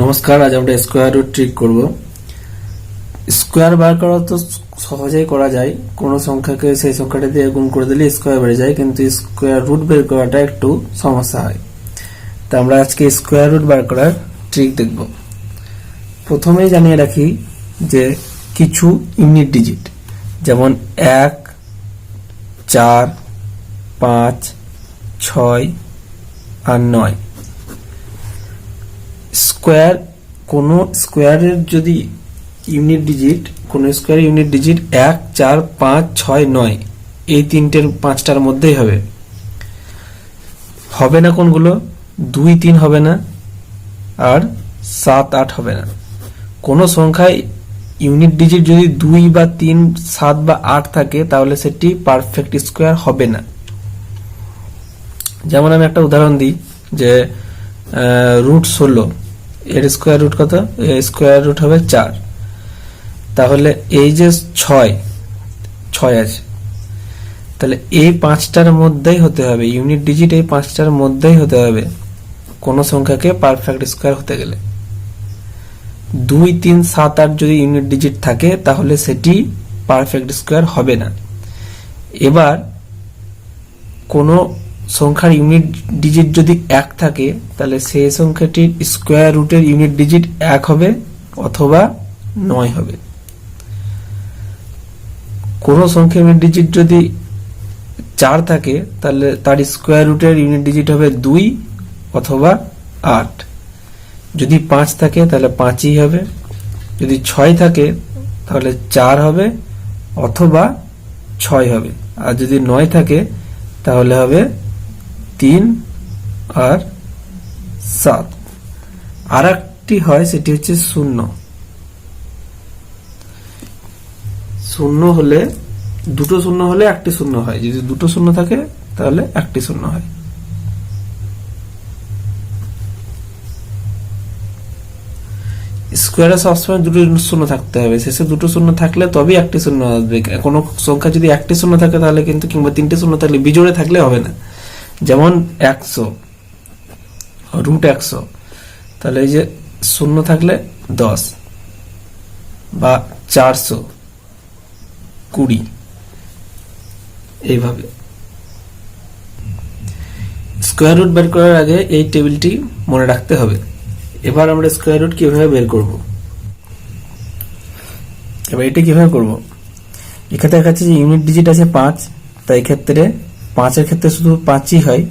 নমস্কার, আজ আমরা স্কোয়ার রুট ট্রিক করব। স্কোয়ার বার করা তো সহজেই করা যায়, কোনো সংখ্যাকে সেই সংখ্যাটা দিয়ে গুণ করে দিলে স্কোয়ার বেড়ে যায়, কিন্তু স্কোয়ার রুট বের করাটা একটু সমস্যা হয়। তো আমরা আজকে স্কোয়ার রুট বার করার ট্রিক দেখব। প্রথমেই জানিয়ে রাখি যে কিছু ইউনিট ডিজিট যেমন 1, 4, 5, 6 আর 9 স্কোয়ার, কোন স্কোয়ারের যদি ইউনিট ডিজিট, কোন স্কোয়ার ইউনিট ডিজিট 1, 4, 5, 6, 9 এই পাঁচটার মধ্যেই হবে। হবে না কোনগুলো? 2, 3 হবে না, আর 7, 8 হবে না। কোন সংখ্যায় ইউনিট ডিজিট যদি 2 বা 3, 7 বা 8 থাকে তাহলে সেটি পারফেক্ট স্কোয়ার হবে না। যেমন আমি একটা উদাহরণ দিই যে √16 এর স্কোয়ার রুট কত? এর স্কোয়ার রুট হবে 4। তাহলে এই যে 6 আছে, তাহলে এই পাঁচটার মধ্যেই হতে হবে, ইউনিট ডিজিট এই পাঁচটার মধ্যেই হতে হবে কোন সংখ্যাকে পারফেক্ট স্কোয়ার হতে গেলে। 2, 3, 7, 8 যদি ইউনিট ডিজিট থাকে তাহলে সেটি পারফেক্ট স্কোয়ার হবে না। এবার কোন সংখ্যার ইউনিট ডিজিট যদি 1 থাকে তাহলে সেই সংখ্যাটির স্কোয়ার রুটের ইউনিট ডিজিট 1 হবে অথবা 9 হবে। কোন সংখ্যার ইউনিট ডিজিট যদি 4 থাকে তাহলে তার স্কোয়ার রুটের ইউনিট ডিজিট হবে 2 অথবা 8। যদি 5 থাকে তাহলে 5ই হবে, যদি 6 থাকে তাহলে 4 হবে অথবা 6 হবে, আর যদি 9 থাকে তাহলে হবে 3 আর 7। আর একটি হয়, সেটি হচ্ছে 0 হলে, দুটো 0 হলে একটি 0 হয়, যদি দুটো 0 থাকে তাহলে একটি 0 হয়। স্কোয়ারে সবসময় দুটো 0 থাকতে হবে, শেষে দুটো 0 থাকলে তবেই একটি 0 আসবে। কোনো সংখ্যা যদি একটি 0 থাকে তাহলে কিন্তু, কিংবা 3টে 0 থাকলে, বিজোড়ে থাকলে হবে না। যেমন 100, √100, তাহলে এই যে 0 থাকলে 10, বা 420, এইভাবে। স্কোয়ার রুট বের করার আগে এই টেবিলটি মনে রাখতে হবে। এবার আমরা স্কোয়ার রুট কিভাবে বের করব? এবার এটা কিভাবে করব? এক্ষেত্রে দেখা যাচ্ছে যে ইউনিট ডিজিট আছে 5, তাই ক্ষেত্রে 5 এর ক্ষেত্রে শুধু 5ই হয়,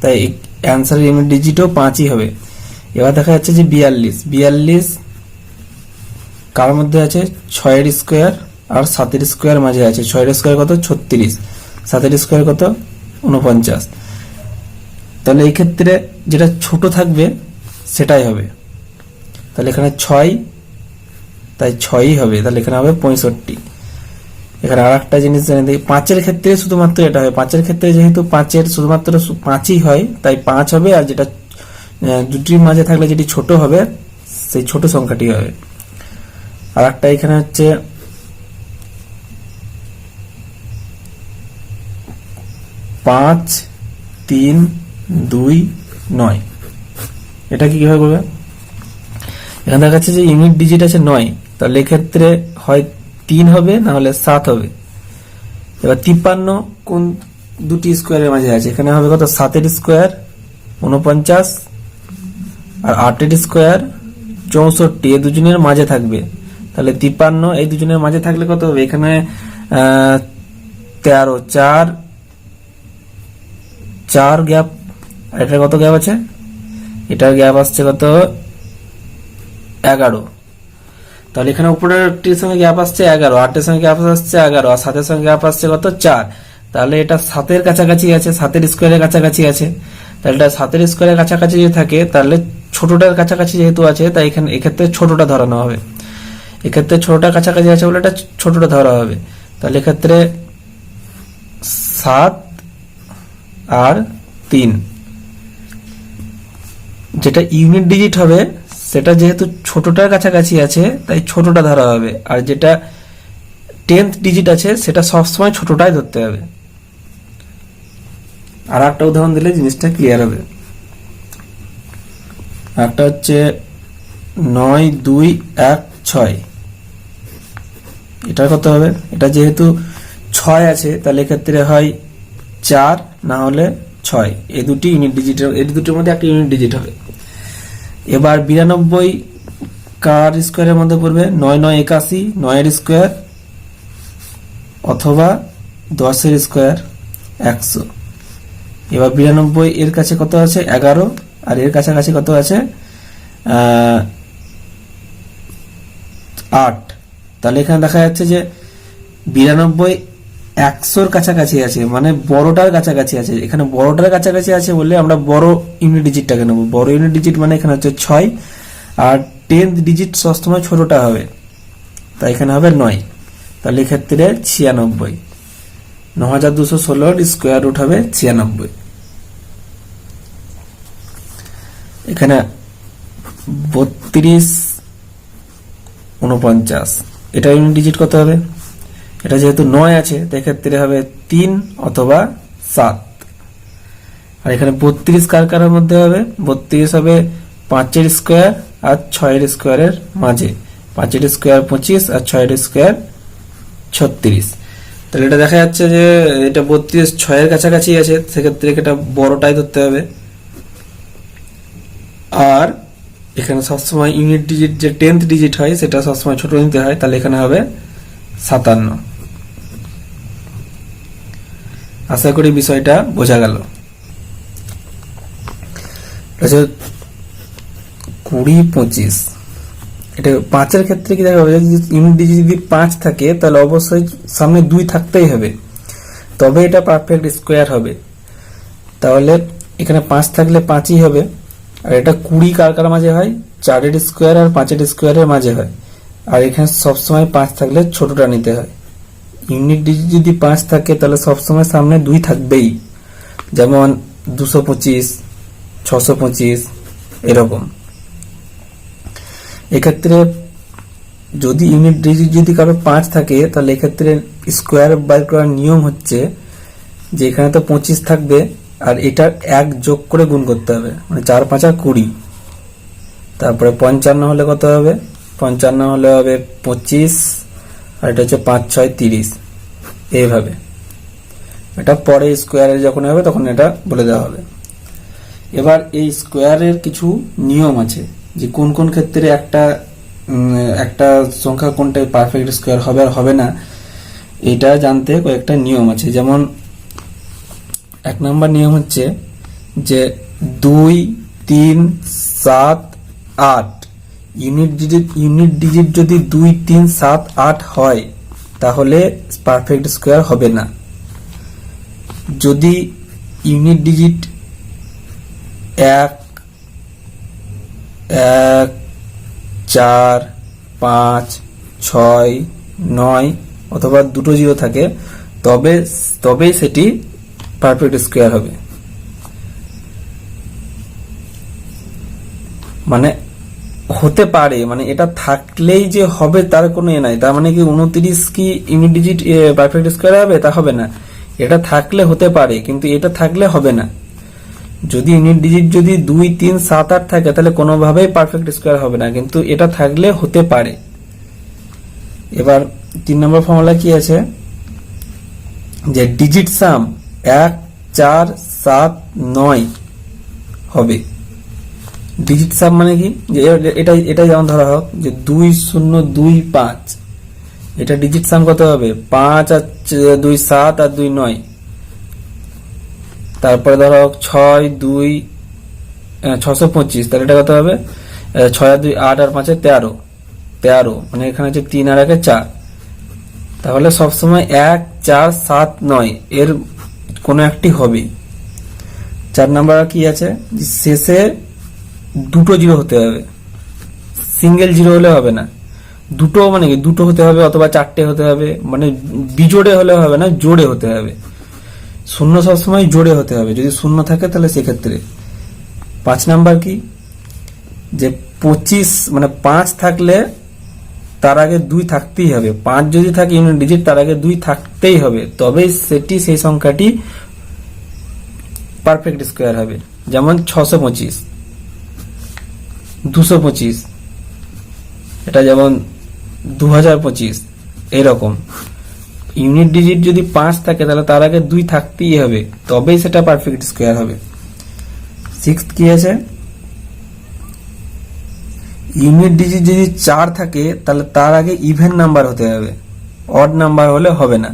তাই অ্যান্সারের ইউনিট ডিজিটও 5ই হবে। এবার দেখা যাচ্ছে যে 42 কার মধ্যে আছে? 6 এর স্কোয়ার আর 7 এর স্কোয়ার মাঝে আছে। 6 এর স্কোয়ার কত? 36, 7 এর স্কোয়ার কত? 49। তাহলে এই ক্ষেত্রে যেটা ছোট থাকবে সেটাই হবে। তাহলে এখানে 6, তাই 6ই হবে, তাহলে এখানে হবে 65। এখানে আর একটা জিনিস জানি দিই, 5 এর ক্ষেত্রে শুধুমাত্র এটা হয়। 5 এর ক্ষেত্রে যেহেতু 5 এর শুধুমাত্র 5ই হয়, তাই 5 হবে, আর যেটা দুটির মাঝে থাকলে যেটি ছোট হবে সেই ছোট সংখ্যাটি হবে। আর একটা এখানে হচ্ছে 5, 3, 2, 9। এটা কিভাবে করবে? এখানে দেখা যাচ্ছে যে ইউনিট ডিজিট আছে 9, তাহলে এক্ষেত্রে হয় 3 হবে, না হলে 7 হবে। এবার 53 কোন দুটি স্কোয়ারের মাঝে আছে? এখানে হবে কত? 7 এর স্কোয়ার 49 আর 8 এর স্কোয়ার 64, এই দুজনের মাঝে থাকবে। তাহলে 53 এই দুজনের মাঝে থাকলে কত হবে? এখানে 13, 4 গ্যাপ, এটা কত গ্যাপ আছে? এটার গ্যাপ আসছে কত? 11। তাহলে এখানে উপরের একটির সঙ্গে গ্যাপ আসছে 11, 8 এর সঙ্গে গ্যাপ আসছে 11, আর 7 এর সঙ্গে গ্যাপ আসছে কত? 4। তাহলে এটা 7 এর কাছাকাছি আছে, 7 এর স্কোয়ারের কাছাকাছি আছে। তাহলে এটা 7 এর স্কোয়ারের কাছাকাছি যদি থাকে তাহলে ছোটটার কাছাকাছি যেহেতু আছে, তাই এখানে এক্ষেত্রে ছোটটা ধরানো হবে। এক্ষেত্রে ছোটটার কাছাকাছি আছে বলে এটা ছোটটা ধরা হবে। তাহলে এক্ষেত্রে 7 আর 3, যেটা ইউনিট ডিজিট হবে সেটা যেহেতু ছোটটার কাছাকাছি আছে তাই ছোটটা ধরা হবে, আর যেটা 10th ডিজিট আছে সেটা সবসময় ছোটটাই ধরতে হবে। আর একটা উদাহরণ দিলে জিনিসটা ক্লিয়ার হবে। একটা হচ্ছে 9 2 1 6। এটা কত হবে? এটা যেহেতু 6 আছে তাহলে এক্ষেত্রে হয় 4 না হলে 6, এই দুটি ইউনিট ডিজিট, এই দুটির মধ্যে একটা ইউনিট ডিজিট হবে। এবার 92 কার স্কোয়ারের মধ্যে পড়বে? 9 9 81, 9 এর স্কোয়ার অথবা 10 এর স্কোয়ার 100। এবার 92 এর কাছে কত আছে? 11, আর এর কাছাকাছি কত আছে? 8। তাহলে এখানে দেখা যাচ্ছে যে 92 100-র কাছাকাছি আছে, মানে বড়টার কাছাকাছি আছে। এখানে বড়টার কাছাকাছি আছে বলে আমরা বড় ইউনিট ডিজিটটাকে নেব। বড় ইউনিট ডিজিট মানে এখানে হচ্ছে 6, আর 10th ডিজিট সবসময় ছোটটা হবে, তাই এখানে হবে 9। তাহলে এক্ষেত্রে 96, 9216 স্কোয়ার রুট হবে 96। এখানে 32 49, এটা ইউনিট ডিজিট কত হবে? এটা যেহেতু 9 আছে তাই এক্ষেত্রে হবে 3 অথবা 7। আর এখানে 32 কার কারের মধ্যে হবে? 32 হবে 5 এর স্কোয়ার আর 6 এর স্কোয়ারের মাঝে। 5 এর স্কোয়ার 25 আর 6 এর স্কোয়ার 36। তাহলে এটা দেখা যাচ্ছে যে এটা 32 6 এর কাছাকাছি আছে, সেক্ষেত্রে এটা বড়টাই ধরতে হবে। আর এখানে সবসময় ইউনিট ডিজিট যে 10th ডিজিট হয় সেটা সবসময় ছোট নিতে হয়, তাহলে এখানে হবে 57। আশা করি বিষয়টা বোঝা গেল। 20 25, এটা 5-এর ক্ষেত্রে কি দেখা যাবে? ইউনিট ডিজিট যদি 5 থাকে তাহলে অবশ্যই সামনে 2 থাকতেই হবে, তবে এটা পারফেক্ট স্কোয়ার হবে। তাহলে এখানে 5 থাকলে 5ই হবে। আর এটা 20 কার কার মাঝে হয়? 4 এর স্কোয়ার আর 5 এর স্কোয়ারের মাঝে হয়। আর এখানে সবসময় 5 থাকলে ছোটটা নিতে হয়। ইউনিট ডিজিট যদি 5 থাকে তাহলে সবসময় সামনে 2 থাকবেই, যেমন 225 625 এরকম। এক্ষেত্রে যদি ইউনিট ডিজিট যদি কারো 5 থাকে তাহলে এক্ষেত্রে স্কোয়ার বাই করার নিয়ম হচ্ছে যে এখানে তো 25 থাকবে আর এটার 1 যোগ করে গুণ করতে হবে, মানে 4 5 20। তারপরে 55 হলে কত হবে? 55 হলে হবে 25, আর এটা হচ্ছে 5 6 30, এইভাবে। এটা পরে স্কোয়ারে যখন হবে তখন এটা বলে দেওয়া হবে। এবার এই স্কোয়ারের কিছু নিয়ম আছে যে কোন কোন ক্ষেত্রে একটা সংখ্যা কোনটা পারফেক্ট স্কোয়ার হবে আর হবে না, এটা জানতে কয়েকটা নিয়ম আছে। যেমন 1 নম্বর নিয়ম হচ্ছে যে 2 3 7 8 ইউনিট ডিজিট যদি 2 3 7 8 হয় তাহলে পারফেক্ট স্কোয়ার হবে না। যদি ইউনিট ডিজিট 1 1 4 5 6 9 অথবা দুটো 0 থাকে তবেই সেটি পারফেক্ট স্কোয়ার হবে। মানে হতে পারে, মানে এটা থাকলেই যে হবে তার কোনো নাই। তার মানে কি 29 কি ইউনিট ডিজিট পারফেক্ট স্কোয়ার হবে? তা হবে না। এটা থাকলে হতে পারে, কিন্তু এটা থাকলে হবে না। যদি ইউনিট ডিজিট যদি 2 3 7 8 থাকে তাহলে কোনোভাবেই পারফেক্ট স্কোয়ার হবে না, কিন্তু এটা থাকলে হতে পারে। এবার 3 নম্বর ফর্মুলা কি আছে যে ডিজিট সাম 1 4 7 9 হবে। ডিজিট সাম মানে কি? যে এটা যেমন ধরা হোক যে 2 0 2 5, এটা ডিজিট সাম কত হবে? 5 আর 2 7 আর 2 9। তারপরে ধরা হোক 6 2 625, তাহলে এটা কত হবে? 6 আর 2 8 আর 5 13, মানে এখানে হচ্ছে 3 আর 1 4। তাহলে সবসময় 1 4 7 9 এর কোনো একটি হবে। 4 নাম্বার কি আছে? শেষে দুটো 0 হতে হবে, সিঙ্গেল 0 হলে হবে না। দুটো মানে কি? দুটো হতে হবে অথবা 4টে হতে হবে, মানে বিজোড়ে হলে হবে না, জোড়ে হতে হবে। শূন্য সবসময় জোড়ে হতে হবে, যদি শূন্য থাকে তাহলে সেক্ষেত্রে। 5 নাম্বার কি? যে 25 মানে 5 থাকলে তার আগে 2 থাকতেই হবে। 5 যদি থাকে ইউনিট ডিজিট তার আগে 2 থাকতেই হবে, তবেই সেই সংখ্যাটি পারফেক্ট স্কোয়ার হবে। যেমন 625 225 এটা যেমন 2025 এরকম ইউনিট ডিজিট যদি 5 থাকে তাহলে তার আগে 2 থাকতেই হবে, তবেই সেটা পারফেক্ট স্কোয়ার হবে। সিক্সথ কি আছে, ইউনিট ডিজিট যদি 4 থাকে তাহলে তার আগে ইভেন নাম্বার হতে হবে, অড নাম্বার হলে হবে না।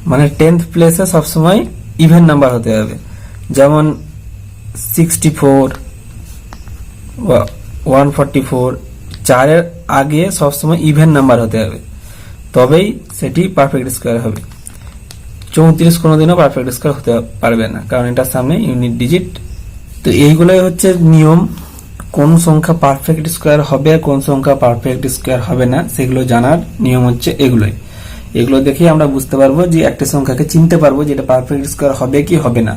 মানে 10th প্লেসে সবসময় ইভেন নাম্বার হতে হবে, যেমন 64 বা 144, 4-এর আগে সবসময় ইভেন নাম্বার হতে হবে, তবেই সেটি পারফেক্ট স্কোয়ার হবে। 34 কোনোদিনও পারফেক্ট স্কোয়ার হতে পারবে না, কারণ এটার সামনে ইউনিট ডিজিট। তো এইগুলোই হচ্ছে নিয়ম, কোন সংখ্যা পারফেক্ট স্কোয়ার হবে আর কোন সংখ্যা পারফেক্ট স্কোয়ার হবে না সেগুলো জানার নিয়ম হচ্ছে এগুলোই। এগুলো দেখে আমরা বুঝতে পারবো যে একটা সংখ্যাকে চিনতে পারবো যে এটা পারফেক্ট স্কোয়ার হবে কি হবে না।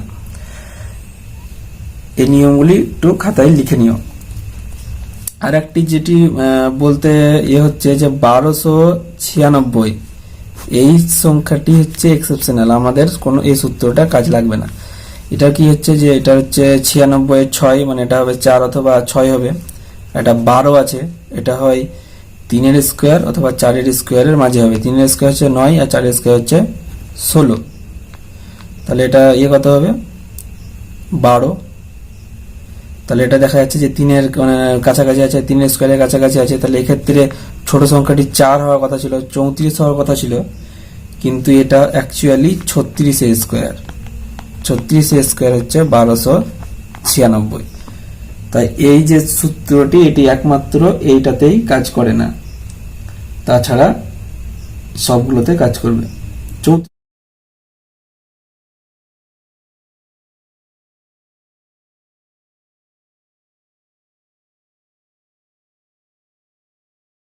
এই নিয়মগুলি একটু খাতায় লিখে নিও। আর একটি যেটি বলতে হচ্ছে যে 1296, এই সংখ্যাটি হচ্ছে এক্সেপশনাল, আমাদের কোনো এই সূত্রটা কাজ লাগবে না। এটা কি হচ্ছে যে এটা হচ্ছে 96 6, মানে এটা হবে 4 অথবা 6 হবে। এটা 12 আছে, এটা হয় 3-এর স্কোয়ার অথবা 4-এর স্কোয়ারের মাঝে হবে। 3-এর স্কোয়ার হচ্ছে 9 আর 4-এর স্কোয়ার হচ্ছে 16, তাহলে এটা কত হবে 12। তাহলে এটা দেখা যাচ্ছে যে 3-এর কাছাকাছি আছে, 3-এর স্কোয়ারের কাছাকাছি আছে, তাহলে এক্ষেত্রে ছোট সংখ্যাটি 4 হওয়ার কথা ছিল, 34 হওয়ার কথা ছিল, কিন্তু এটা অ্যাকচুয়ালি 36-এর স্কোয়ার। 36-এর স্কোয়ার হচ্ছে 1296। তাই এই যে সূত্রটি এটি একমাত্র এইটাতেই কাজ করে না, তাছাড়া সবগুলোতে কাজ করবে।